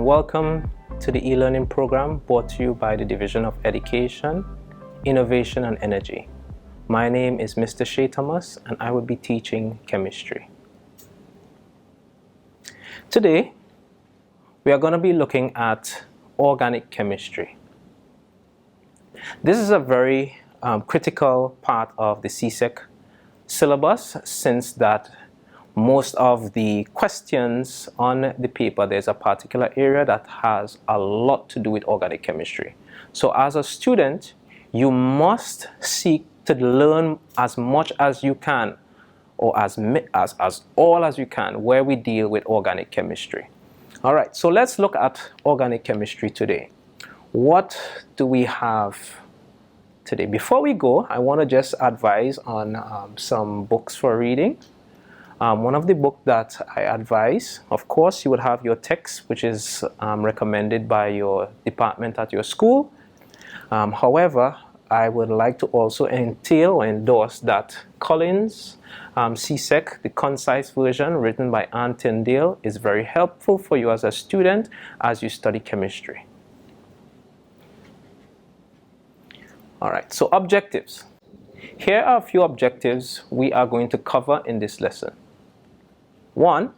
and welcome to the e-learning program brought to you by the Division of Education, Innovation and Energy. My name is Mr. Chet and I will be teaching chemistry. Today, we are going to be looking at organic chemistry. This is a very critical part of the CSEC syllabus, since that most of the questions on the paper, there's a particular area that has a lot to do with organic chemistry. So as a student, you must seek to learn as much as you can, or as all as you can, where we deal with organic chemistry. All right, so let's look at organic chemistry today. What do we have today? Before we go, I want to just advise on some books for reading. One of the books that I advise, of course, you would have your text, which is recommended by your department at your school. However, I would like to also endorse that Collins CSEC, the concise version written by Ann Tyndale, is very helpful for you as a student as you study chemistry. All right, so objectives. Here are a few objectives we are going to cover in this lesson. 1,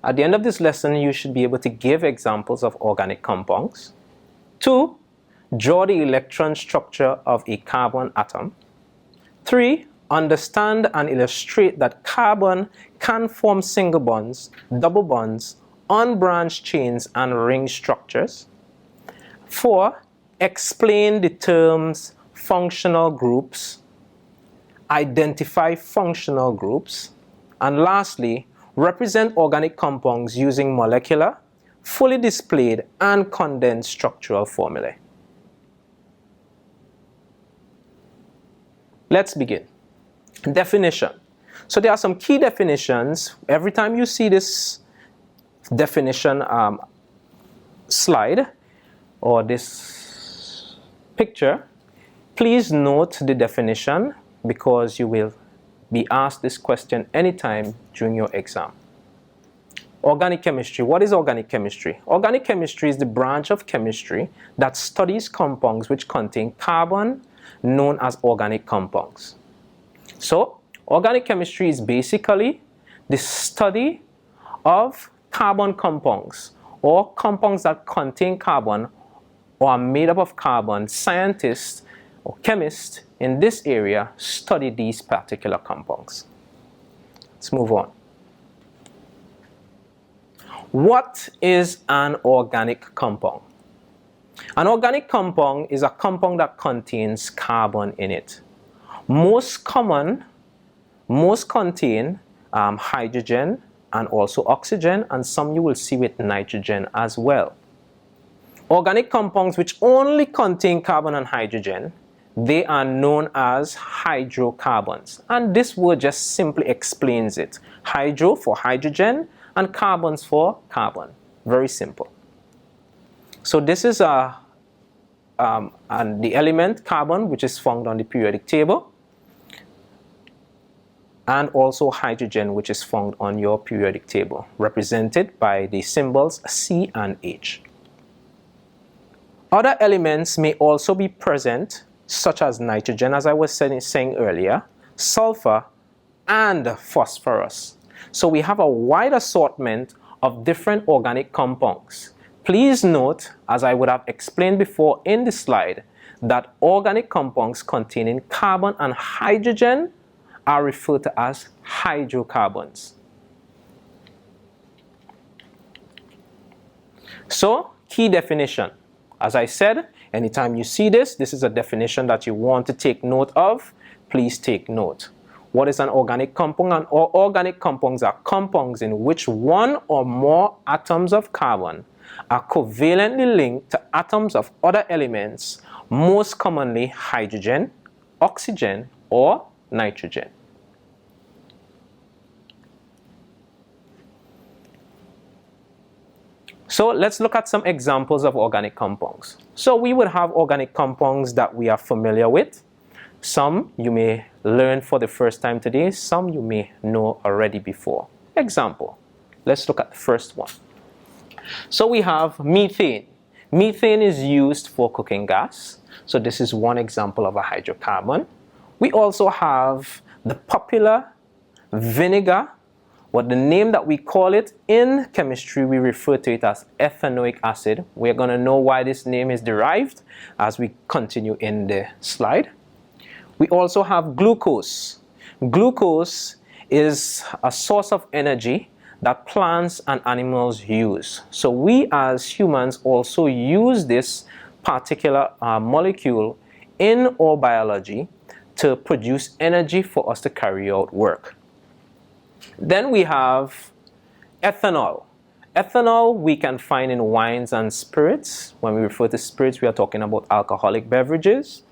at the end of this lesson, you should be able to give examples of organic compounds. 2, draw the electron structure of a carbon atom. 3, understand and illustrate that carbon can form single bonds, double bonds, unbranched chains, and ring structures. 4, explain the terms functional groups, identify functional groups, and lastly, represent organic compounds using molecular, fully displayed, and condensed structural formulae. Let's begin. Definition. So there are some key definitions. Every time you see this definition slide or this picture, please note the definition, because you will be asked this question anytime during your exam. Organic chemistry. What is organic chemistry? Organic chemistry is the branch of chemistry that studies compounds which contain carbon, known as organic compounds. So, organic chemistry is basically the study of carbon compounds, or compounds that contain carbon or are made up of carbon. Scientists or chemists in this area study these particular compounds. Let's move on. What is an organic compound? An organic compound is a compound that contains carbon in it. Most contain hydrogen and also oxygen, and some you will see with nitrogen as well. Organic compounds which only contain carbon and hydrogen, they are known as hydrocarbons, and this word just simply explains it. Hydro for hydrogen and carbons for carbon. Very simple. So this is and the element carbon, which is found on the periodic table, and also hydrogen, which is found on your periodic table, represented by the symbols C and H. Other elements may also be present, such as nitrogen, as I was saying earlier, sulfur, and phosphorus. So we have a wide assortment of different organic compounds. Please note, as I would have explained before in the slide, that organic compounds containing carbon and hydrogen are referred to as hydrocarbons. So, key definition. As I said, anytime you see this, this is a definition that you want to take note of. Please take note. What is an organic compound? Organic compounds are compounds in which one or more atoms of carbon are covalently linked to atoms of other elements, most commonly hydrogen, oxygen, or nitrogen. So let's look at some examples of organic compounds. So we would have organic compounds that we are familiar with. Some you may learn for the first time today, some you may know already before. Example, let's look at the first one. So we have methane. Methane is used for cooking gas. So this is one example of a hydrocarbon. We also have the popular vinegar. What the name that we call it in chemistry, we refer to it as ethanoic acid. We're going to know why this name is derived as we continue in the slide. We also have glucose. Glucose is a source of energy that plants and animals use. So we as humans also use this particular molecule in our biology to produce energy for us to carry out work. Then we have ethanol. Ethanol we can find in wines and spirits. When we refer to spirits, we are talking about alcoholic beverages.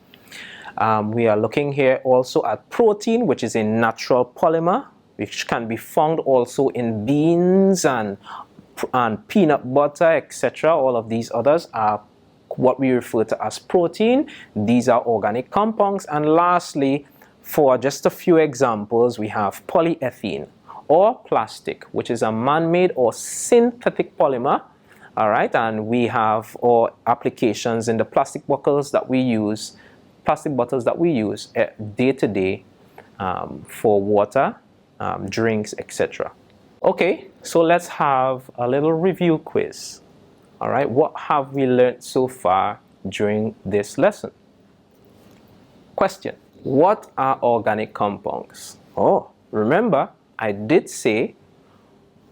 We are looking here also at protein, which is a natural polymer, which can be found also in beans and peanut butter, etc. All of these others are what we refer to as protein. These are organic compounds. And lastly, for just a few examples, we have polyethylene or plastic, which is a man-made or synthetic polymer. All right, and we have our applications in the plastic bottles that we use day to day for water, drinks, etc. Okay, so let's have a little review quiz. All right, what have we learned so far during this lesson? Question: what are organic compounds? Oh, remember, I did say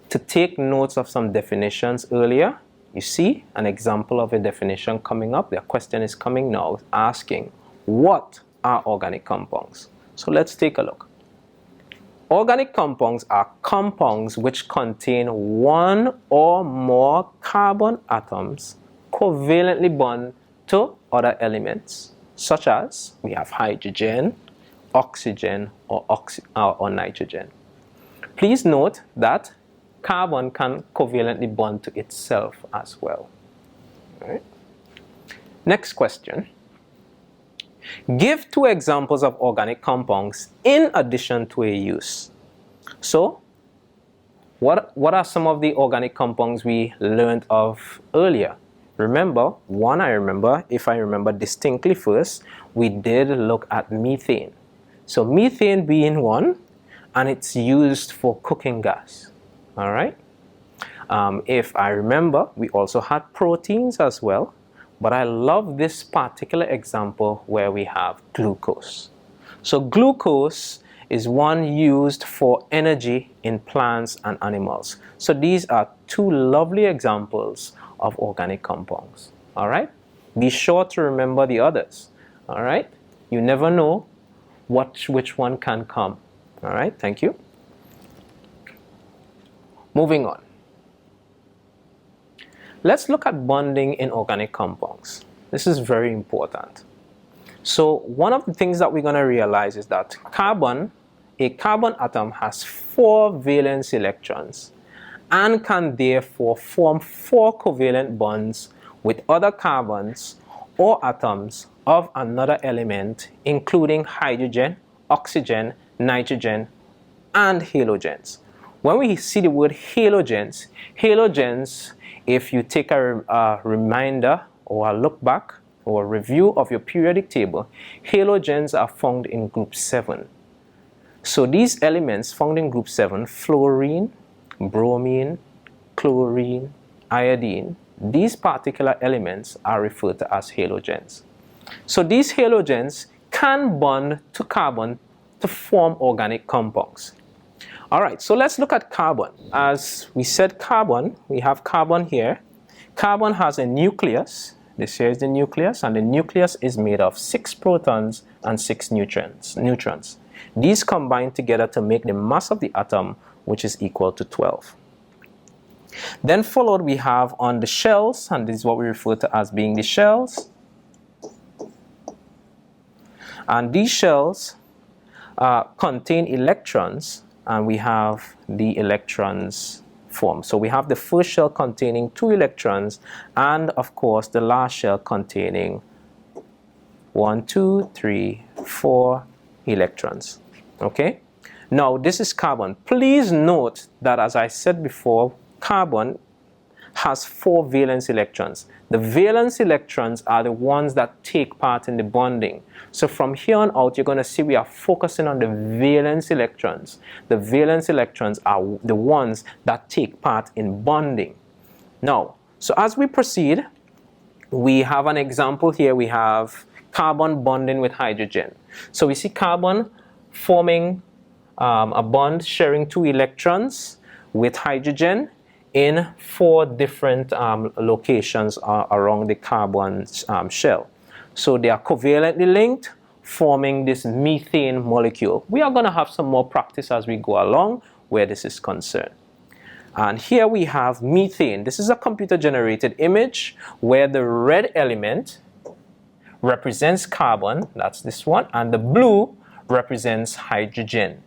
to take notes of some definitions earlier. You see an example of a definition coming up. The question is coming now, asking, what are organic compounds? So let's take a look. Organic compounds are compounds which contain one or more carbon atoms covalently bound to other elements, such as we have hydrogen, oxygen, or nitrogen. Please note that carbon can covalently bond to itself as well. All right. Next question. Give two examples of organic compounds in addition to a use. So, what are some of the organic compounds we learned of earlier? Remember, if I remember distinctly first, we did look at methane. So methane being one, and it's used for cooking gas. All right. If I remember, we also had proteins as well. But I love this particular example where we have glucose. So glucose is one used for energy in plants and animals. So these are two lovely examples of organic compounds. All right. Be sure to remember the others. All right. You never know which one can come. All right, thank you. Moving on. Let's look at bonding in organic compounds. This is very important. So one of the things that we're going to realize is that a carbon atom has 4 valence electrons and can therefore form 4 covalent bonds with other carbons or atoms of another element, including hydrogen, oxygen, nitrogen, and halogens. When we see the word halogens, if you take a reminder or a look back or a review of your periodic table, halogens are found in group 7. So these elements found in group 7, fluorine, bromine, chlorine, iodine, these particular elements are referred to as halogens. So these halogens can bond to carbon to form organic compounds. All right, so let's look at carbon. As we said, carbon, we have carbon here. Carbon has a nucleus. This here is the nucleus, and the nucleus is made of 6 protons and 6 neutrons. These combine together to make the mass of the atom, which is equal to 12. Then followed we have on the shells, and this is what we refer to as being the shells. And these shells contain electrons, and we have the electrons formed. So we have the first shell containing 2 electrons, and of course the last shell containing 1, 2, 3, 4 electrons. Okay? Now this is carbon. Please note that, as I said before, carbon has 4 valence electrons. The valence electrons are the ones that take part in the bonding. So from here on out, you're going to see we are focusing on the valence electrons. The valence electrons are the ones that take part in bonding. Now, so as we proceed, we have an example here. We have carbon bonding with hydrogen. So we see carbon forming a bond sharing 2 electrons with hydrogen in 4 different locations around the carbon shell. So they are covalently linked, forming this methane molecule. We are going to have some more practice as we go along where this is concerned. And here we have methane. This is a computer-generated image where the red element represents carbon, that's this one, and the blue represents hydrogen,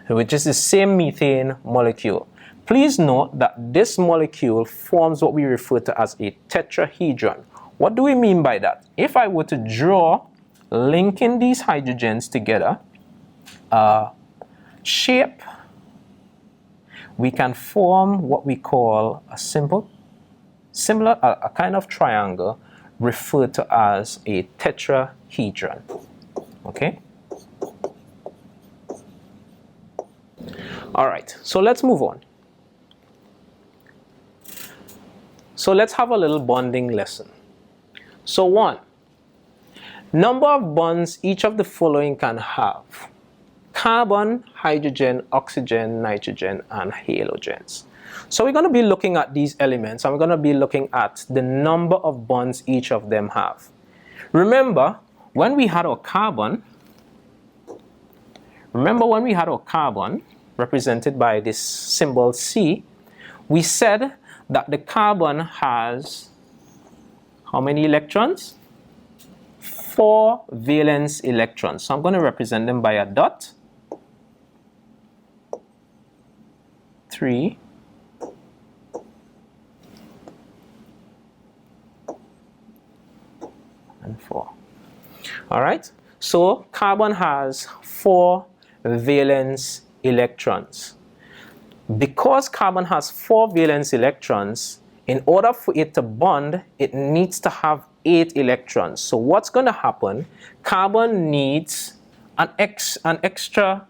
which is the same methane molecule. Please note that this molecule forms what we refer to as a tetrahedron. What do we mean by that? If I were to draw, linking these hydrogens together, shape, we can form what we call a a kind of triangle referred to as a tetrahedron. Okay? All right, so let's move on. So let's have a little bonding lesson. So 1, number of bonds each of the following can have: carbon, hydrogen, oxygen, nitrogen, and halogens. So we're going to be looking at these elements, and we're going to be looking at the number of bonds each of them have. Remember when we had our carbon, represented by this symbol C, we said that the carbon has how many electrons? 4 valence electrons. So I'm going to represent them by a dot. 3, and 4. All right, so carbon has 4 valence electrons. Because carbon has 4 valence electrons, in order for it to bond, it needs to have 8 electrons. So what's going to happen? Carbon needs an extra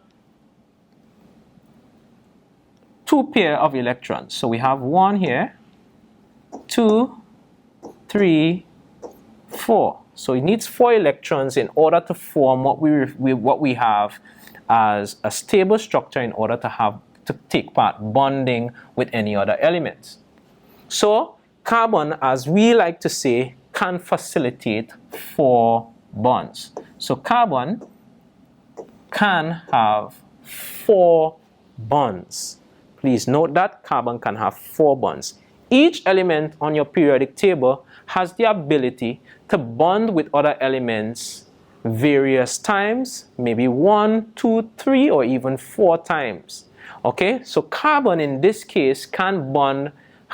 2 pair of electrons. So we have 1 here, 2, 3, 4. So it needs 4 electrons in order to form what we have as a stable structure in order to take part bonding with any other elements. So carbon, as we like to say, can facilitate 4 bonds. So carbon can have 4 bonds. Please note that carbon can have 4 bonds. Each element on your periodic table has the ability to bond with other elements various times, maybe 1, 2, 3, or even 4 times. Okay, so carbon in this case can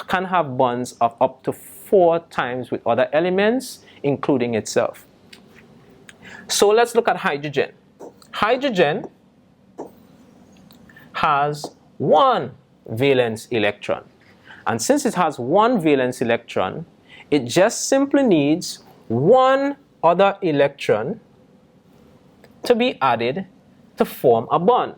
have bonds of up to 4 times with other elements, including itself. So let's look at hydrogen. Hydrogen has 1 valence electron. And since it has 1 valence electron, it just simply needs 1 other electron to be added to form a bond.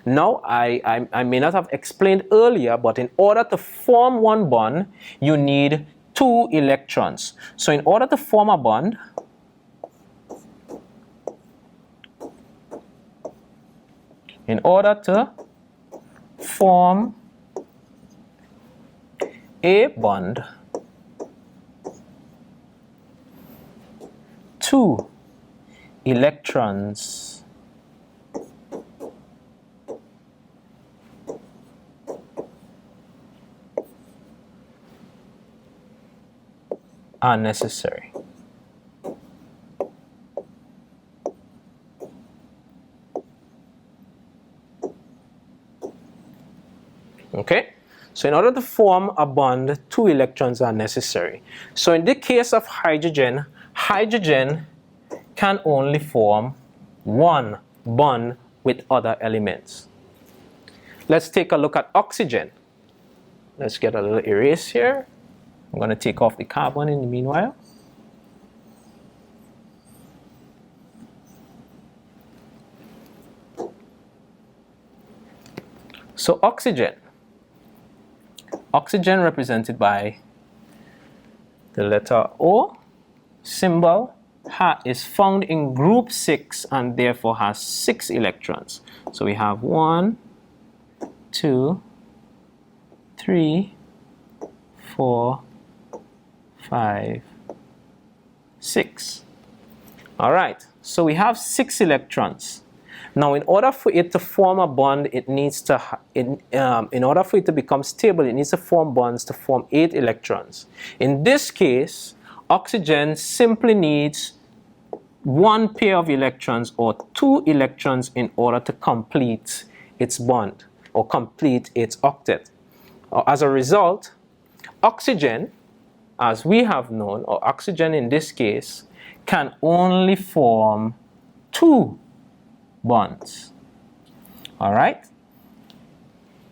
Now, I may not have explained earlier, but in order to form 1 bond, you need 2 electrons. So in order to form a bond, a bond, 2 electrons are necessary. Okay, so in order to form a bond, 2 electrons are necessary. So in the case of hydrogen, hydrogen can only form 1 bond with other elements. Let's take a look at oxygen. Let's get a little erase here. I'm going to take off the carbon in the meanwhile. So oxygen. Oxygen represented by the letter O, symbol, is found in group 6 and therefore has 6 electrons. So we have 1, 2, 3, 4, 5, 6. All right, so we have 6 electrons. Now, in order for it to form a bond, it needs to, in order for it to become stable, it needs to form bonds to form 8 electrons. In this case, oxygen simply needs 1 pair of electrons or 2 electrons in order to complete its bond or complete its octet. As a result, oxygen, as we have known, or oxygen in this case, can only form 2 bonds. All right?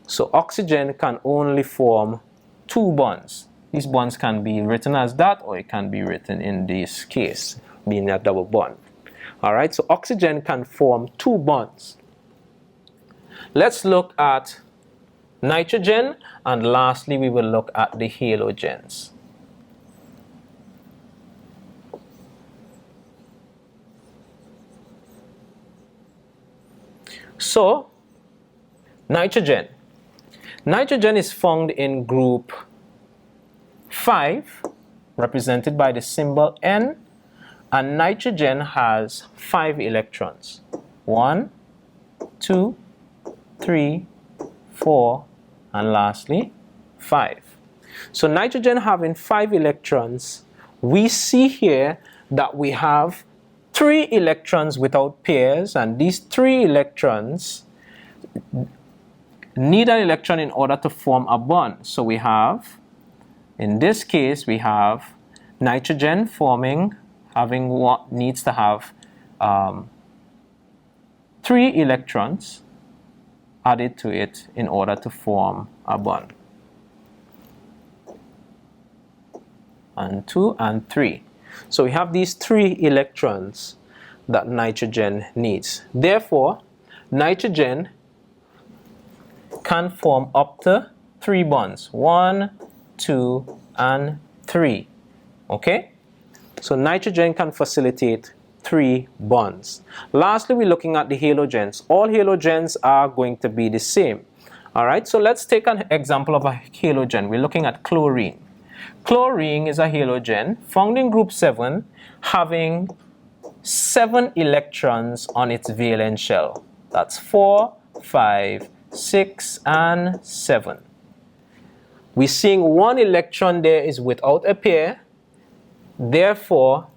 So oxygen can only form 2 bonds. These bonds can be written as that, or it can be written in this case, being a double bond. All right? So oxygen can form 2 bonds. Let's look at nitrogen, and lastly, we will look at the halogens. So, nitrogen. Nitrogen is found in group 5, represented by the symbol N, and nitrogen has 5 electrons. 1, 2, 3, 4, and lastly, 5. So nitrogen having 5 electrons, we see here that we have 3 electrons without pairs, and these 3 electrons need an electron in order to form a bond. So we have, in this case, we have nitrogen having what needs to have 3 electrons added to it in order to form a bond. And 2 and 3. So we have these 3 electrons that nitrogen needs. Therefore, nitrogen can form up to 3 bonds. 1, 2, and 3. Okay? So nitrogen can facilitate 3 bonds. Lastly, we're looking at the halogens. All halogens are going to be the same. All right? So let's take an example of a halogen. We're looking at chlorine. Chlorine is a halogen found in group 7, having 7 electrons on its valence shell. That's 4, 5, 6, and 7. We're seeing 1 electron there is without a pair. Therefore,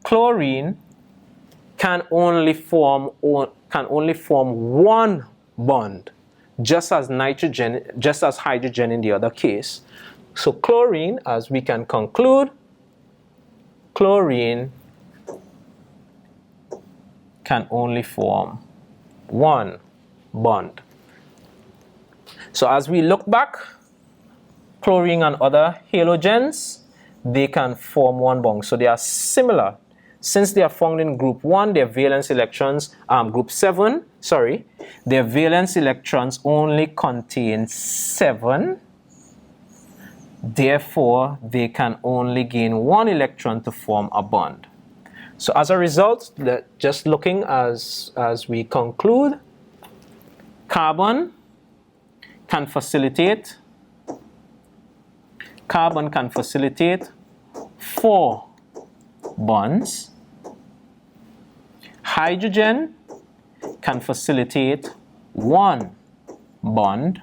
chlorine can only form 1 bond, just as hydrogen in the other case. So chlorine, as we can conclude, chlorine can only form 1 bond. So as we look back, chlorine and other halogens, they can form 1 bond. So they are similar. Since they are found in group 1, their valence electrons, group 7, sorry, their valence electrons only contain 7. Therefore, they can only gain 1 electron to form a bond. So as a result, just looking as we conclude, carbon can facilitate 4 bonds. Hydrogen can facilitate 1 bond.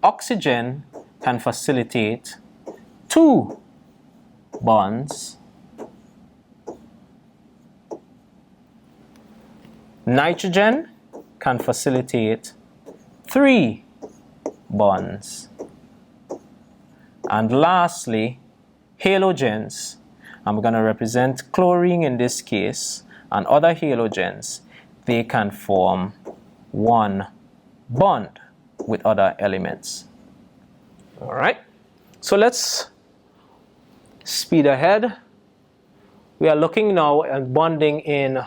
Oxygen can facilitate 2 bonds. Nitrogen can facilitate 3 bonds. And lastly, halogens. I'm going to represent chlorine in this case, and other halogens, they can form 1 bond with other elements. All right, so let's speed ahead. We are looking now at bonding in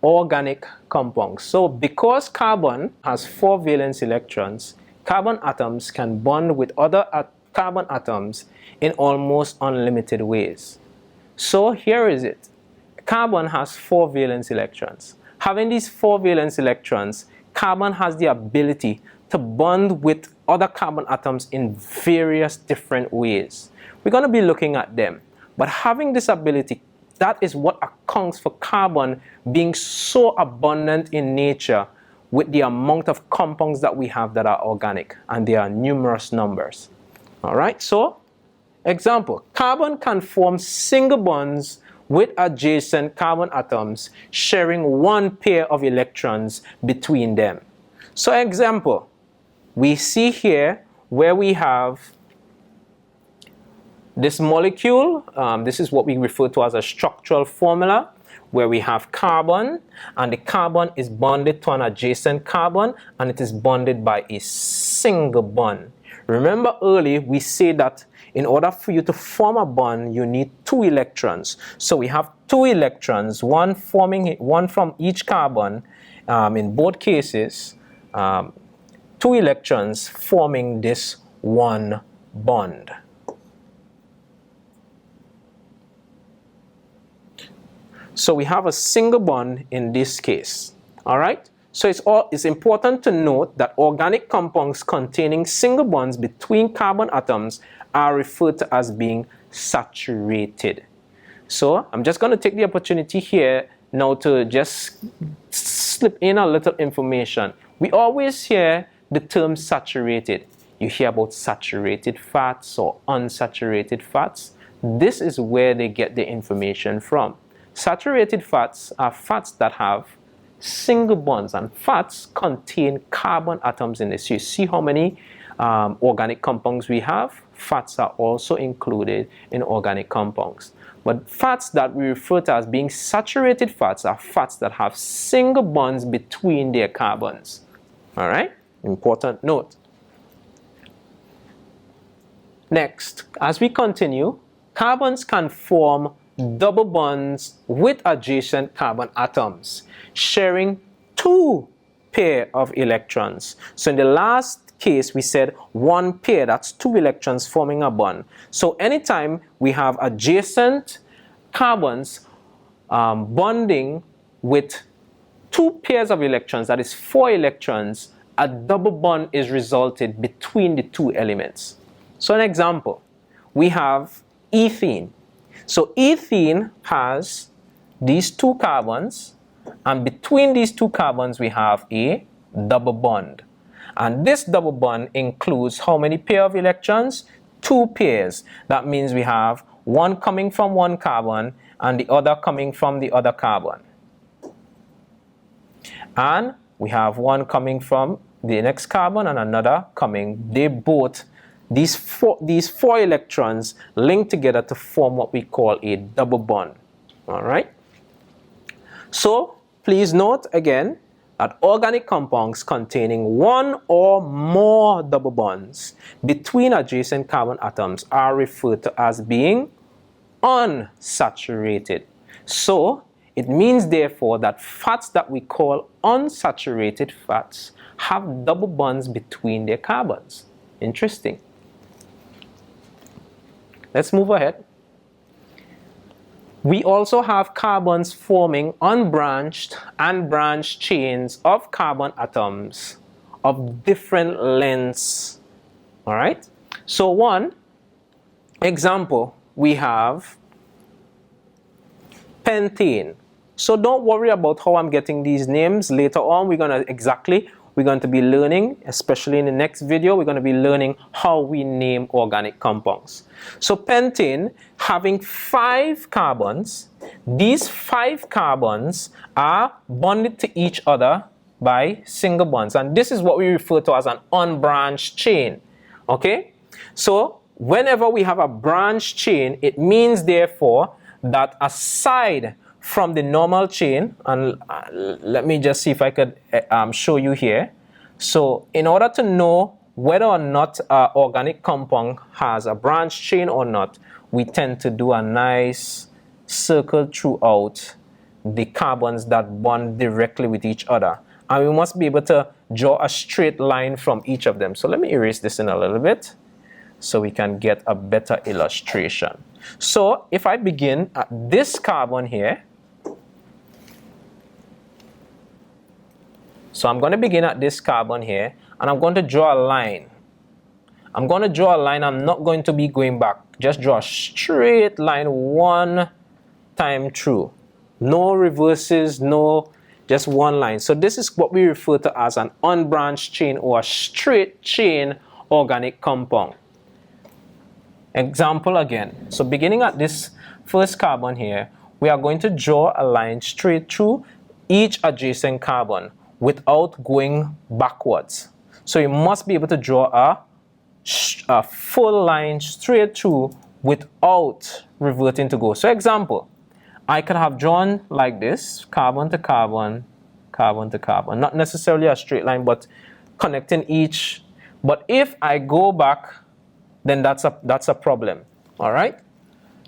organic compounds. So because carbon has 4 valence electrons, carbon atoms can bond with other carbon atoms in almost unlimited ways. So here is it. Carbon has 4 valence electrons. Having these 4 valence electrons, carbon has the ability to bond with other carbon atoms in various different ways. We're going to be looking at them. But having this ability, that is what accounts for carbon being so abundant in nature with the amount of compounds that we have that are organic, and there are numerous numbers. All right, so example, carbon can form single bonds with adjacent carbon atoms sharing 1 pair of electrons between them. So example, we see here where we have this molecule, this is what we refer to as a structural formula, where we have carbon, and the carbon is bonded to an adjacent carbon, and it is bonded by a single bond. Remember earlier we said that in order for you to form a bond, you need 2 electrons. So we have 2 electrons, one from each carbon, in both cases, 2 electrons forming this one bond. So we have a single bond in this case. All right? So it's important to note that organic compounds containing single bonds between carbon atoms are referred to as being saturated. So I'm just going to take the opportunity here now to just slip in a little information. We always hear the term saturated. You hear about saturated fats or unsaturated fats. This is where they get the information from. Saturated fats are fats that have single bonds, and fats contain carbon atoms in this. You see how many organic compounds we have? Fats are also included in organic compounds. But fats that we refer to as being saturated fats are fats that have single bonds between their carbons. All right? Important note. Next, as we continue, carbons can form double bonds with adjacent carbon atoms, sharing 2 pair of electrons. So in the last case, we said 1 pair, that's 2 electrons forming a bond. So anytime we have adjacent carbons bonding with 2 pairs of electrons, that is 4 electrons, a double bond is resulted between the 2 elements. So an example, we have ethene. So ethene has these 2 carbons, and between these 2 carbons we have a double bond. And this double bond includes how many pair of electrons? 2 pairs. That means we have one coming from one carbon and the other coming from the other carbon. And we have one coming from the next carbon and another coming. These four electrons link together to form what we call a double bond. All right? So please note again that organic compounds containing 1 or more double bonds between adjacent carbon atoms are referred to as being unsaturated. So it means therefore that fats that we call unsaturated fats have double bonds between their carbons. Interesting. Let's move ahead. We also have carbons forming unbranched and branched chains of carbon atoms of different lengths. All right? So one example, we have pentane. So don't worry about how I'm getting these names. Later on, we're going to be learning, especially in the next video, we're going to be learning how we name organic compounds. So pentane having 5 carbons, these 5 carbons are bonded to each other by single bonds. And this is what we refer to as an unbranched chain. Okay? So whenever we have a branched chain, it means therefore that aside from the normal chain, and let me just see if I could show you here. So in order to know whether or not an organic compound has a branch chain or not, we tend to do a nice circle throughout the carbons that bond directly with each other. And we must be able to draw a straight line from each of them. So let me erase this in a little bit so we can get a better illustration. So if I begin at this carbon here, so I'm going to begin at this carbon here, and I'm going to draw a line. I'm going to draw a line. I'm not going to be going back. Just draw a straight line one time through. No reverses, no, just one line. So this is what we refer to as an unbranched chain or a straight chain organic compound. Example again. So beginning at this first carbon here, we are going to draw a line straight through each adjacent carbon without going backwards. So you must be able to draw a full line straight through without reverting to go. So example, I could have drawn like this, carbon to carbon, carbon to carbon. Not necessarily a straight line, but connecting each. But if I go back, then that's a problem. All right?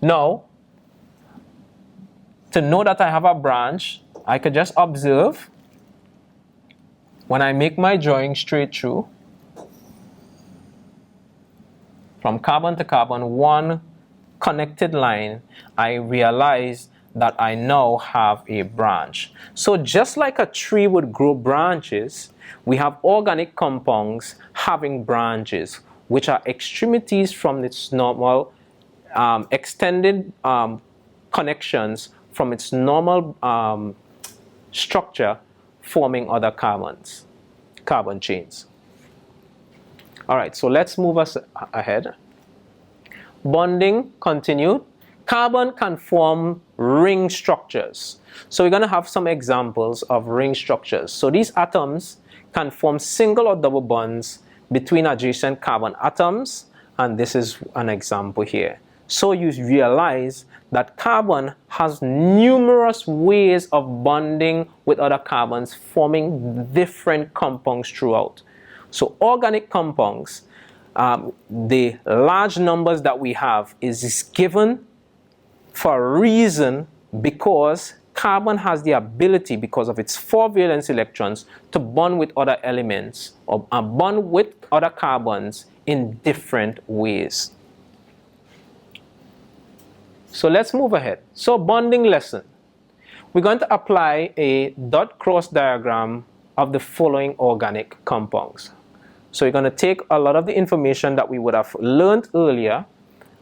Now, to know that I have a branch, I could just observe when I make my drawing straight through, from carbon to carbon, one connected line, I realize that I now have a branch. So just like a tree would grow branches, we have organic compounds having branches, which are extremities from its normal extended connections from its normal structure, forming other carbon chains. All right, so let's move us ahead. Bonding continued. Carbon can form ring structures. So we're going to have some examples of ring structures. So these atoms can form single or double bonds between adjacent carbon atoms, and this is an example here. So you realize that carbon has numerous ways of bonding with other carbons, forming different compounds throughout. So organic compounds, the large numbers that we have is given for a reason, because carbon has the ability, because of its 4 valence electrons, to bond with other elements or bond with other carbons in different ways. So let's move ahead. So bonding lesson. We're going to apply a dot cross diagram of the following organic compounds. So we're going to take a lot of the information that we would have learned earlier.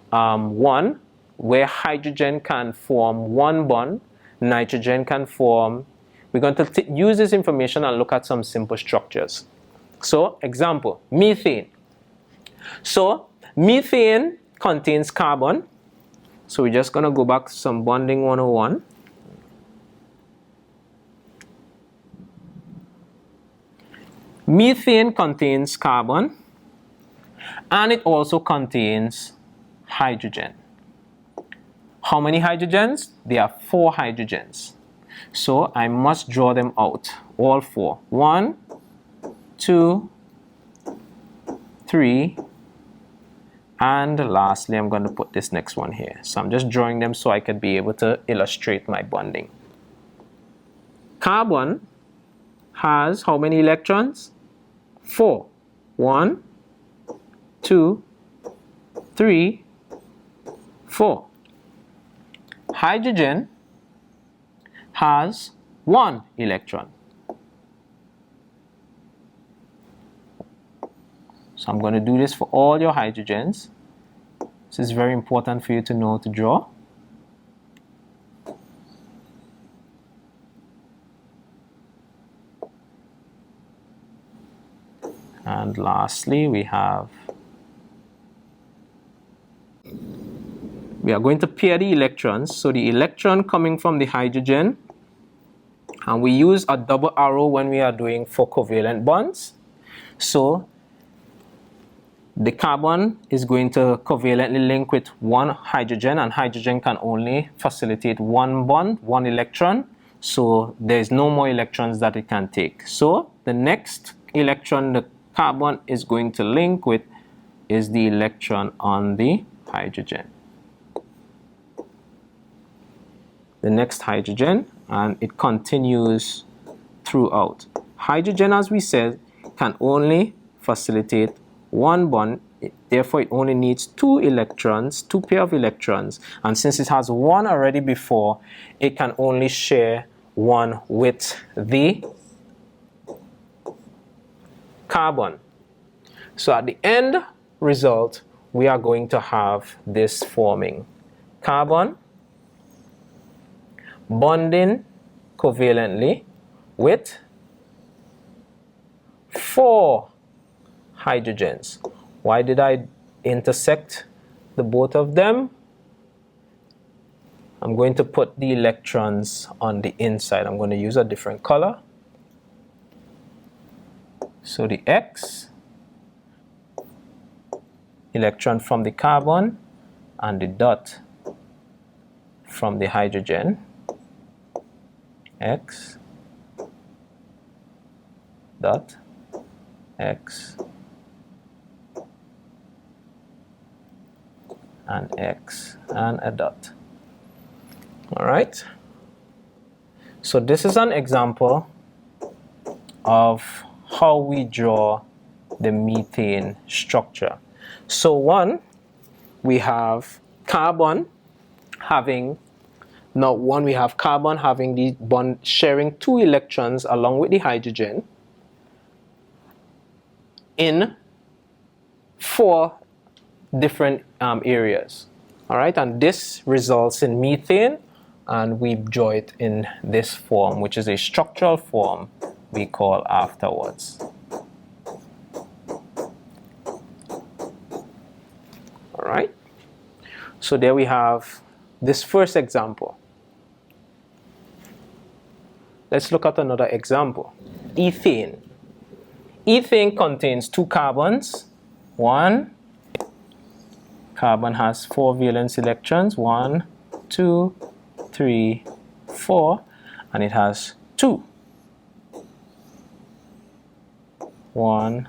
One, where hydrogen can form one bond, nitrogen can form. We're going to use this information and look at some simple structures. So example, methane. So methane contains carbon. So we're just going to go back to some bonding 101. Methane contains carbon, and it also contains hydrogen. How many hydrogens? There are 4 hydrogens. So I must draw them out, all 4. 1, 2, 3, and lastly I'm going to put this next one here. So I'm just drawing them so I could be able to illustrate my bonding. Carbon has how many electrons? 4. 1, 2, 3, 4. Hydrogen has 1 electron. So I'm going to do this for all your hydrogens. This is very important for you to know to draw. And lastly, we are going to pair the electrons. So the electron coming from the hydrogen, and we use a double arrow when we are doing 4 covalent bonds. So the carbon is going to covalently link with 1 hydrogen, and hydrogen can only facilitate 1 bond, 1 electron. So there's no more electrons that it can take. So the next electron the carbon is going to link with is the electron on the hydrogen. The next hydrogen, and it continues throughout. Hydrogen, as we said, can only facilitate one bond, therefore it only needs two electrons, two pair of electrons, and since it has one already before, it can only share one with the carbon. So at the end result, we are going to have this forming: carbon bonding covalently with 4 hydrogens. Why did I intersect the both of them? I'm going to put the electrons on the inside. I'm going to use a different color. So the X, electron from the carbon, and the dot from the hydrogen. X dot X and X and a dot. All right. So this is an example of how we draw the methane structure. So one, we have carbon having we have carbon having the bond sharing 2 electrons along with the hydrogen in 4 different areas. All right, and this results in methane, and we draw it in this form, which is a structural form we call afterwards. All right, so there we have this first example. Let's look at another example. Ethane. Ethane contains 2 carbons. One carbon has 4 valence electrons. 1, 2, 3, 4, and it has 2. 1,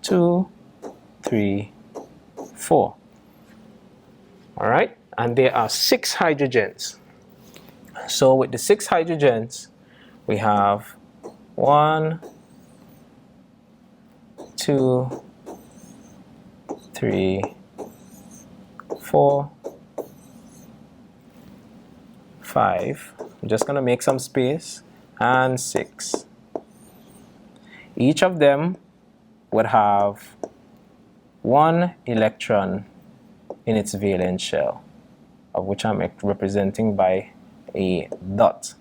2, 3, 4. All right, and there are 6 hydrogens. So with the 6 hydrogens, we have 1, 2, 3, 4, 5. I'm just going to make some space, and 6. Each of them would have 1 electron in its valence shell, of which I'm representing by a dot.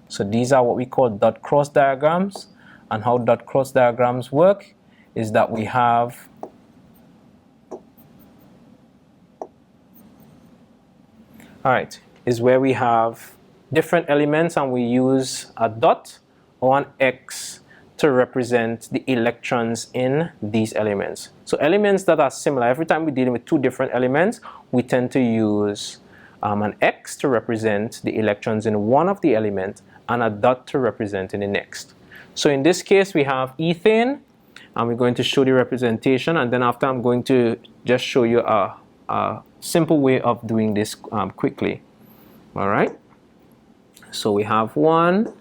So these are what we call dot cross diagrams, and how dot cross diagrams work is that we have where we have different elements and we use a dot or an X to represent the electrons in these elements. So elements that are similar, every time we're dealing with 2 different elements, we tend to use an X to represent the electrons in one of the elements and a dot to represent in the next. So in this case, we have ethane, and we're going to show the representation, and then after I'm going to just show you a simple way of doing this quickly. All right. So we have 1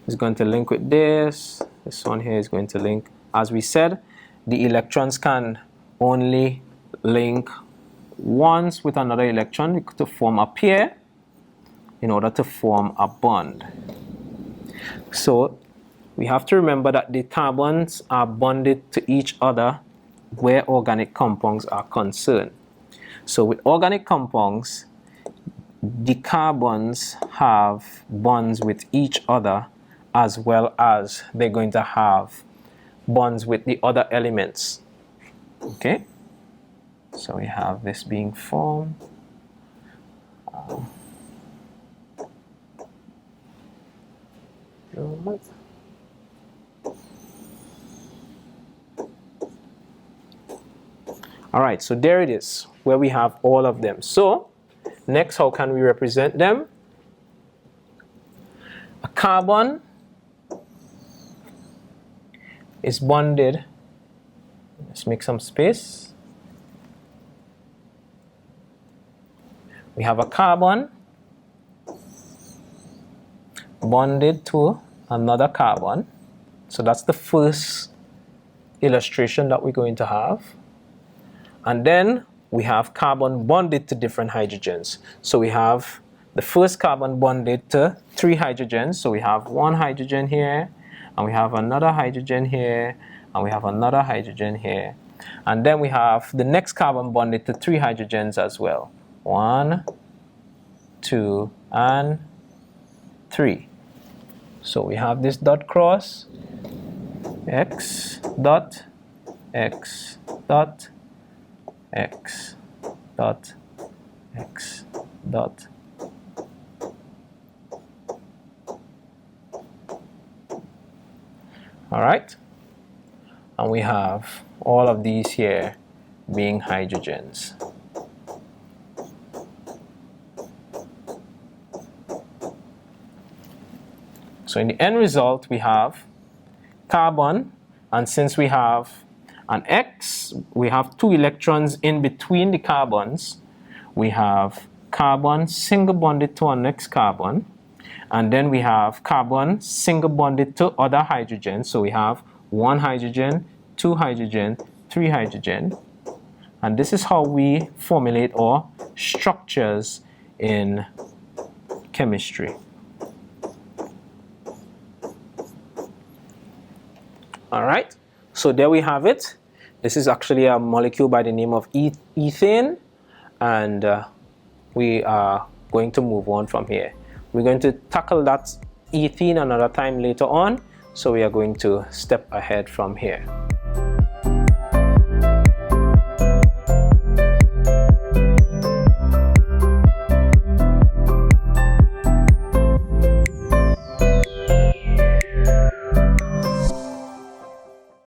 is going to link with this. This one here is going to link. As we said, the electrons can only link once with another electron to form a pair in order to form a bond. So we have to remember that the carbons are bonded to each other where organic compounds are concerned. So with organic compounds, the carbons have bonds with each other, as well as they're going to have bonds with the other elements. Okay, so we have this being formed. All right, so there it is, where we have all of them. So next, how can we represent them? A carbon is bonded. Let's make some space. We have a carbon bonded to another carbon. So that's the first illustration that we're going to have. And then we have carbon bonded to different hydrogens. So we have the first carbon bonded to 3 hydrogens. So we have 1 hydrogen here, and we have another hydrogen here, and we have another hydrogen here. And then we have the next carbon bonded to 3 hydrogens as well. 1, 2, and 3. So we have this dot cross, x dot, x dot, x dot, x dot. All right, and we have all of these here being hydrogens. So in the end result, we have carbon, and since we have an X, we have 2 electrons in between the carbons. We have carbon single bonded to our next carbon, and then we have carbon single bonded to other hydrogens. So we have 1 hydrogen, 2 hydrogen, 3 hydrogen, and this is how we formulate our structures in chemistry. All right, so there we have it. This is actually a molecule by the name of ethane, and we are going to move on from here. We're going to tackle that ethene another time later on, so we are going to step ahead from here.